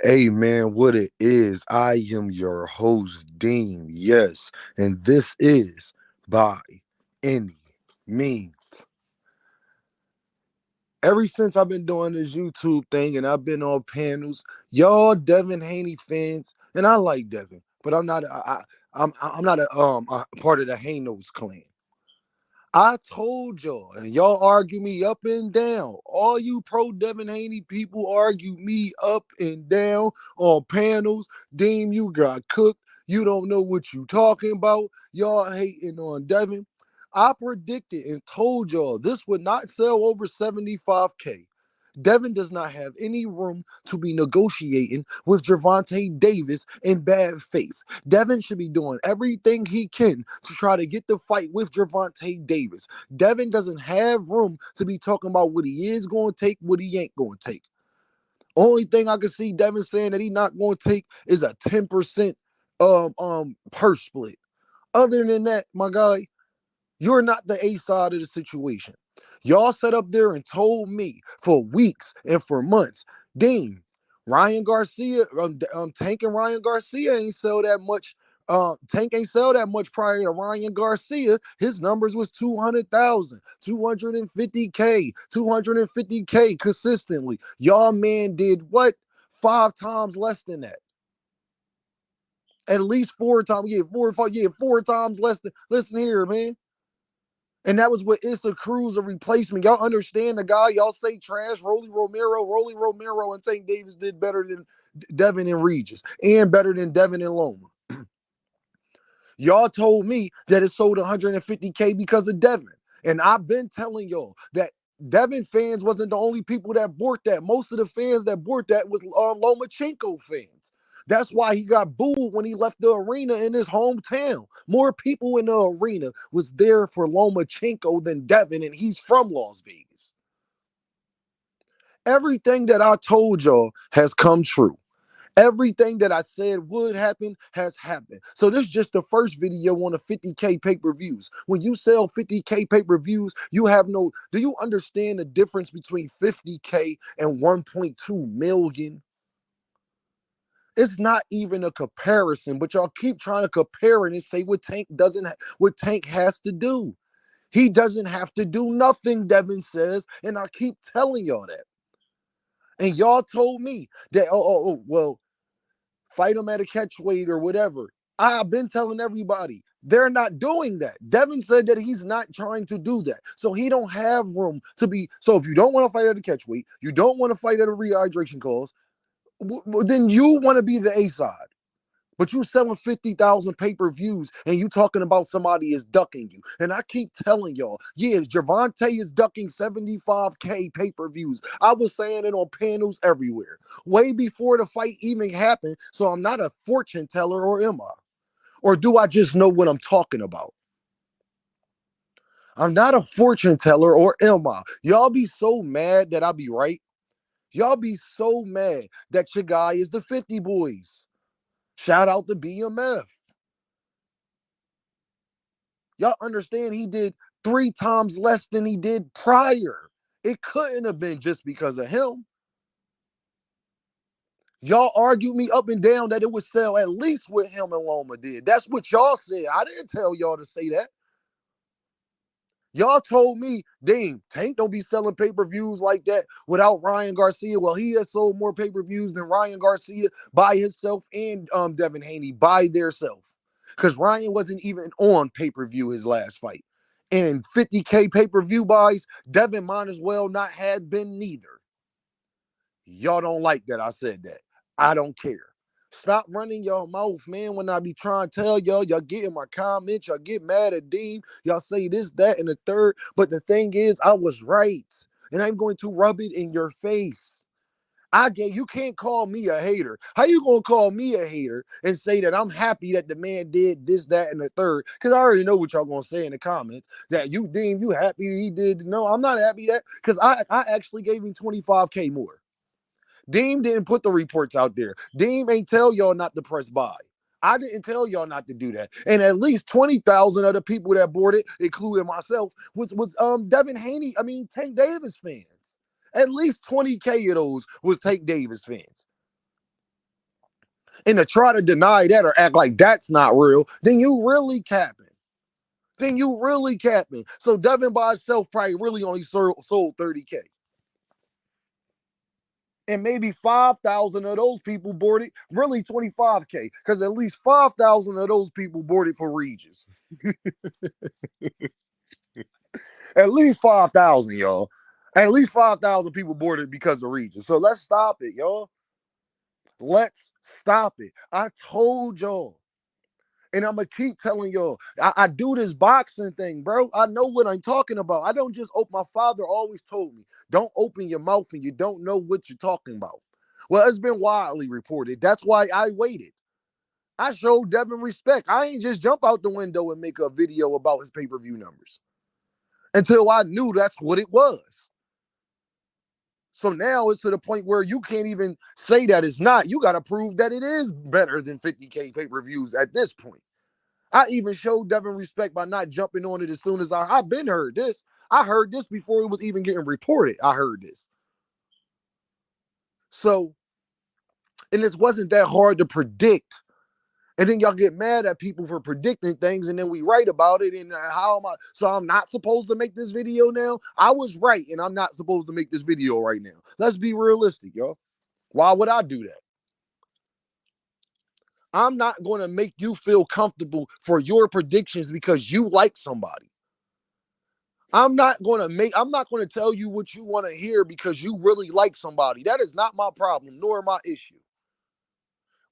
Hey man, what it is, I am your host, Deem. Yes, and this is By Any Means. Ever since I've been doing this YouTube thing and I've been on panels, y'all Devin Haney fans, and I like Devin, but I'm not I'm not a part of the Hanos clan. I told y'all, and y'all argue me up and down. All you pro Devin Haney people argue me up and down on panels. Deem, you got cooked. You don't know what you talking about. Y'all hating on Devin. I predicted and told y'all this would not sell over 75K. Devin does not have any room to be negotiating with gervontadavis in bad faith. Devin should be doing everything he can to try to get the fight with gervontadavis. Devin doesn't have room to be talking about what he is going to take, what he ain't going to take. Only thing I can see Devin saying that he not going to take is a 10% purse split. Other than that, my guy, you're not the A side of the situation. Y'all sat up there and told me for weeks and for months, Dean, Ryan Garcia, Tank and Ryan Garcia ain't sell that much. Tank ain't sell that much prior to Ryan Garcia. His numbers was 200,000, 250K, 250K consistently. Y'all man did what? 5 times less than that. At least 4 times. Yeah, 4 or 5. Yeah, 4 times less than. Listen here, man. And that was with Issa Cruz, a replacement. Y'all understand the guy y'all say trash, Rolly Romero, and Tank Davis did better than Devin and Regis and better than Devin and Loma. Y'all told me that it sold 150K because of Devin. And I've been telling y'all that Devin fans wasn't the only people that bought that. Most of the fans that bought that was Lomachenko fans. That's why he got booed when he left the arena in his hometown. More people in the arena was there for Lomachenko than Devin, and he's from Las Vegas. Everything that I told y'all has come true. Everything that I said would happen has happened. So this is just the first video on the 50K pay-per-views. When you sell 50K pay-per-views, you have no, do you understand the difference between 50K and 1.2 million? It's not even a comparison, but y'all keep trying to compare it and say what Tank doesn't, what Tank has to do. He doesn't have to do nothing, Devin says, and I keep telling y'all that. And y'all told me that, well, fight him at a catch weight or whatever. I've been telling everybody they're not doing that. Devin said that he's not trying to do that. So he don't have room to be. So if you don't want to fight at a catch weight, you don't want to fight at a rehydration cause, then you want to be the A side. But you selling 50,000 pay-per-views and you talking about somebody is ducking you. And I keep telling y'all, yeah, Gervonta is ducking 75K pay-per-views. I was saying it on panels everywhere. Way before the fight even happened. So I'm not a fortune teller, or am I? Or do I just know what I'm talking about? I'm not a fortune teller, or am I? Y'all be so mad that I be right. Y'all be so mad that your guy is the 50 boys. Shout out to BMF. Y'all understand he did 3 times less than he did prior. It couldn't have been just because of him. Y'all argued me up and down that it would sell at least what him and Loma did. That's what y'all said. I didn't tell y'all to say that. Y'all told me, dang, Tank don't be selling pay-per-views like that without Ryan Garcia. Well, he has sold more pay-per-views than Ryan Garcia by himself and Devin Haney by their self. Because Ryan wasn't even on pay-per-view his last fight. And 50K pay-per-view buys, Devin might as well not had been neither. Y'all don't like that I said that. I don't care. Stop running your mouth, man. When I be trying to tell y'all get in my comments, y'all get mad at Dean. Y'all say this, that, and the third. But the thing is, I was right. And I'm going to rub it in your face. You can't call me a hater. How you gonna call me a hater and say that I'm happy that the man did this, that, and the third? Because I already know what y'all gonna say in the comments. That you deem you happy he did. No, I'm not happy that because I actually gave him 25K more. Deem didn't put the reports out there. Deem ain't tell y'all not to press buy. I didn't tell y'all not to do that. And at least 20,000 of the people that bought it, including myself, was Devin Haney, Tank Davis fans. At least 20K of those was Tank Davis fans. And to try to deny that or act like that's not real, then you really capping. So Devin by itself probably really only sold 30K. And maybe 5,000 of those people boarded, really 25K, because at least 5,000 of those people boarded for Regis. At least 5,000, y'all. At least 5,000 people boarded because of Regis. So let's stop it, y'all. Let's stop it. I told y'all. And I'm going to keep telling y'all, I do this boxing thing, bro. I know what I'm talking about. I don't just open. My father always told me, don't open your mouth and you don't know what you're talking about. Well, it's been widely reported. That's why I waited. I showed Devin respect. I ain't just jump out the window and make a video about his pay-per-view numbers until I knew that's what it was. So now it's to the point where you can't even say that it's not. You got to prove that it is better than 50K pay-per-views at this point. I even showed Devin respect by not jumping on it as soon as I've been heard this. I heard this before it was even getting reported. I heard this. So, and this wasn't that hard to predict. And then y'all get mad at people for predicting things, and then we write about it. And how am I? So I'm not supposed to make this video now? I was right, and I'm not supposed to make this video right now. Let's be realistic, y'all. Why would I do that? I'm not going to make you feel comfortable for your predictions because you like somebody. I'm not going to tell you what you want to hear because you really like somebody. That is not my problem, nor my issue.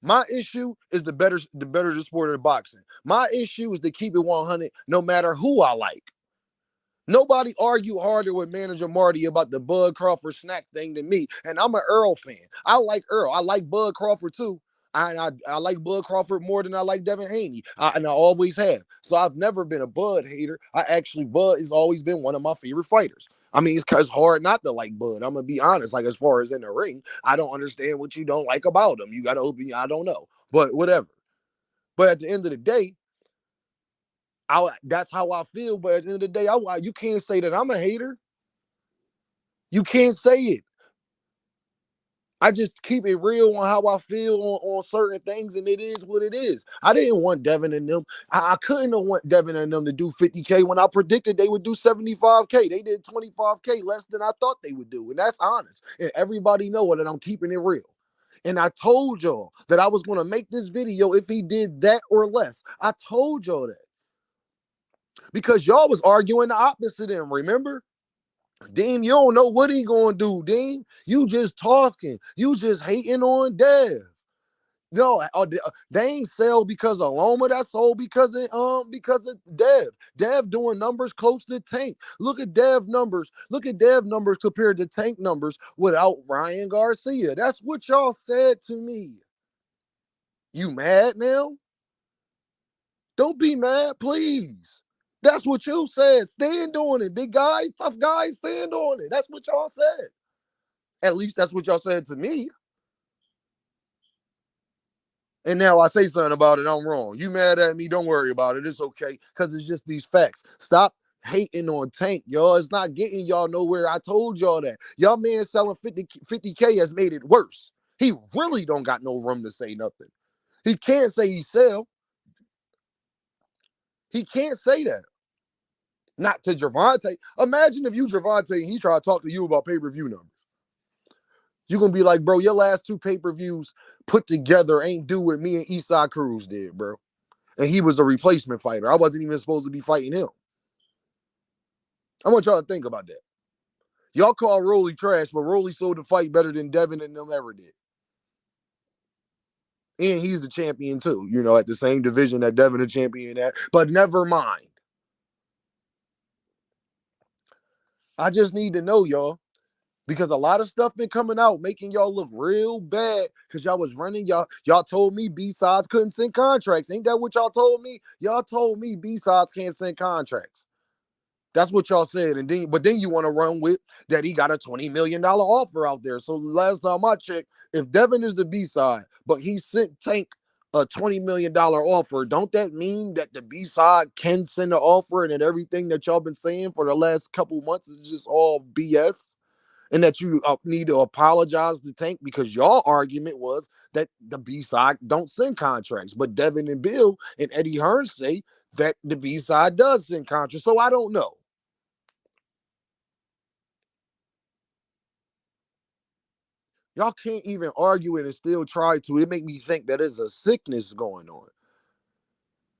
My issue is the better the sport of boxing. My issue is to keep it 100 no matter who I like. Nobody argued harder with manager Marty about the Bud Crawford snack thing than me. And I'm an Earl fan. I like Earl. I like Bud Crawford too. I like Bud Crawford more than I like Devin Haney. And I always have. So I've never been a Bud hater. Bud has always been one of my favorite fighters. I mean, it's hard not to like Bud. I'm going to be honest. Like, as far as in the ring, I don't understand what you don't like about him. You got to open, I don't know. But whatever. But at the end of the day, that's how I feel. But at the end of the day, you can't say that I'm a hater. You can't say it. I just keep it real on how I feel on certain things, and it is what it is. I didn't want Devin and them. I couldn't have want Devin and them to do 50K when I predicted they would do 75K. They did 25K less than I thought they would do, and that's honest. And everybody know it, and I'm keeping it real. And I told y'all that I was going to make this video if he did that or less. I told y'all that. Because y'all was arguing the opposite of him, remember? Deem, you don't know what he gonna do, Deem. You just talking. You just hating on Dev. No, they ain't sell because of Loma. That's sold because of Dev. Dev doing numbers close to Tank. Look at Dev numbers. Look at Dev numbers compared to Tank numbers without Ryan Garcia. That's what y'all said to me. You mad now? Don't be mad, please. That's what you said. Stand on it, big guys, tough guys, stand on it. That's what y'all said. At least that's what y'all said to me. And now I say something about it, I'm wrong. You mad at me, don't worry about it. It's okay, because it's just these facts. Stop hating on Tank, y'all. It's not getting y'all nowhere. I told y'all that. Y'all man selling 50K has made it worse. He really don't got no room to say nothing. He can't say he sell. He can't say that. Not to Gervonta. Imagine if you Gervonta and he try to talk to you about pay-per-view numbers. You're going to be like, bro, your last two pay-per-views put together ain't do what me and Eastside Cruz did, bro. And he was a replacement fighter. I wasn't even supposed to be fighting him. I want y'all to think about that. Y'all call Rolly trash, but Rolly sold the fight better than Devin and them ever did. And he's the champion too, at the same division that Devin the champion at. But never mind. I just need to know, y'all. Because a lot of stuff been coming out making y'all look real bad because y'all was running. Y'all told me B-sides couldn't send contracts. Ain't that what y'all told me? Y'all told me B-sides can't send contracts. That's what y'all said. But then you want to run with that he got a $20 million offer out there. So last time I checked, if Devin is the B-side, but he sent Tank a $20 million offer, don't that mean that the B-side can send an offer and that everything that y'all been saying for the last couple months is just all BS? and that you need to apologize to Tank because your argument was that the B-side don't send contracts. But Devin and Bill and Eddie Hearn say that the B-side does send contracts. So I don't know. Y'all can't even argue it and still try to. It make me think that there's a sickness going on.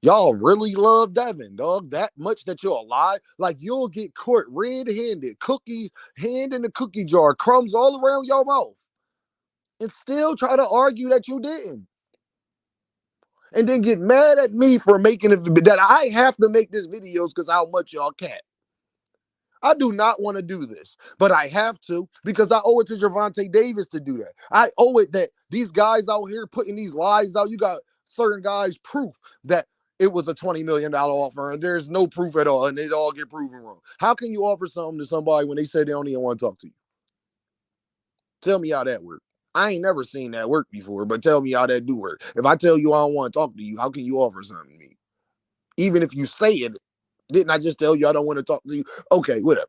Y'all really love Devin, dog, that much that you'll lie. Like you'll get caught red-handed, cookies, hand in the cookie jar, crumbs all around your mouth, and still try to argue that you didn't. And then get mad at me for making it, that I have to make this videos because how much y'all cat. I do not want to do this, but I have to because I owe it to Gervontadavis to do that. I owe it that these guys out here putting these lies out. You got certain guys proof that it was a $20 million offer and there's no proof at all and it all get proven wrong. How can you offer something to somebody when they say they don't even want to talk to you? Tell me how that works. I ain't never seen that work before, but tell me how that do work. If I tell you I don't want to talk to you, how can you offer something to me? Even if you say it, didn't I just tell you I don't want to talk to you? Okay, whatever.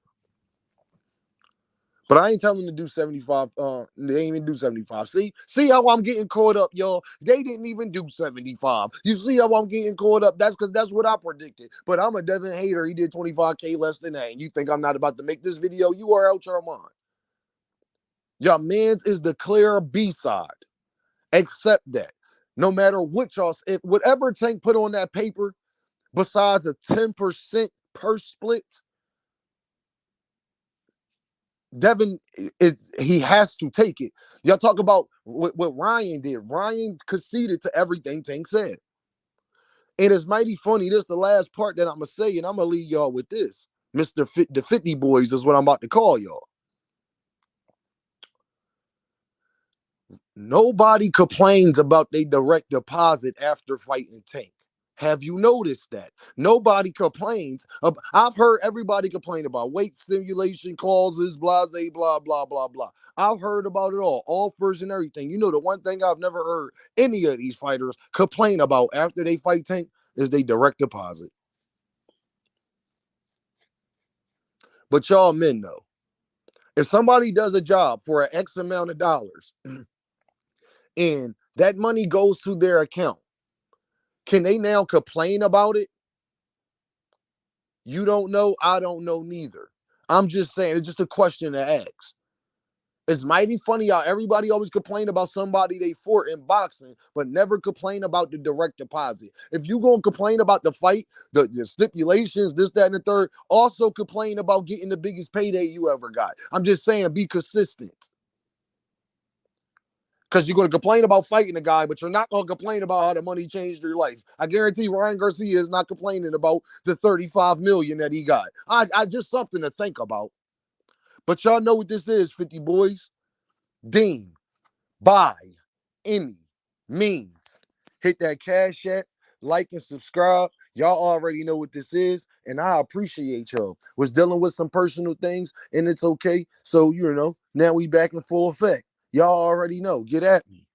But I ain't telling them to do 75. They ain't even do 75. See how I'm getting caught up, y'all? They didn't even do 75. You see how I'm getting caught up? That's because that's what I predicted. But I'm a Devin hater. He did 25K less than that. And you think I'm not about to make this video? You are out your mind. Your man's is the clear B-side. Accept that. No matter what y'all, if whatever Tank put on that paper, besides a 10% per split, Devin, he has to take it. Y'all talk about what Ryan did. Ryan conceded to everything Tank said. And it's mighty funny. This is the last part that I'm going to say, and I'm going to leave y'all with this. The 50 boys is what I'm about to call y'all. Nobody complains about their direct deposit after fighting Tank. Have you noticed that? Nobody complains. I've heard everybody complain about weight stimulation clauses, blah, blah, blah, blah, blah. I've heard about it all offers and everything. You know, the one thing I've never heard any of these fighters complain about after they fight Tank is they direct deposit. But y'all men know, if somebody does a job for an X amount of dollars and that money goes to their account, can they now complain about it? You don't know. I don't know neither. I'm just saying, it's just a question to ask. It's mighty funny how everybody always complain about somebody they fought in boxing, but never complain about the direct deposit. If you gonna complain about the fight, the stipulations, this, that, and the third, also complain about getting the biggest payday you ever got. I'm just saying, be consistent. Because you're going to complain about fighting a guy, but you're not going to complain about how the money changed your life. I guarantee Ryan Garcia is not complaining about the $35 million that he got. I just something to think about. But y'all know what this is, 50 boys. Deem by any means. Hit that cash app, like and subscribe. Y'all already know what this is, and I appreciate y'all. Was dealing with some personal things, and it's okay. So, now we back in full effect. Y'all already know. Get at me.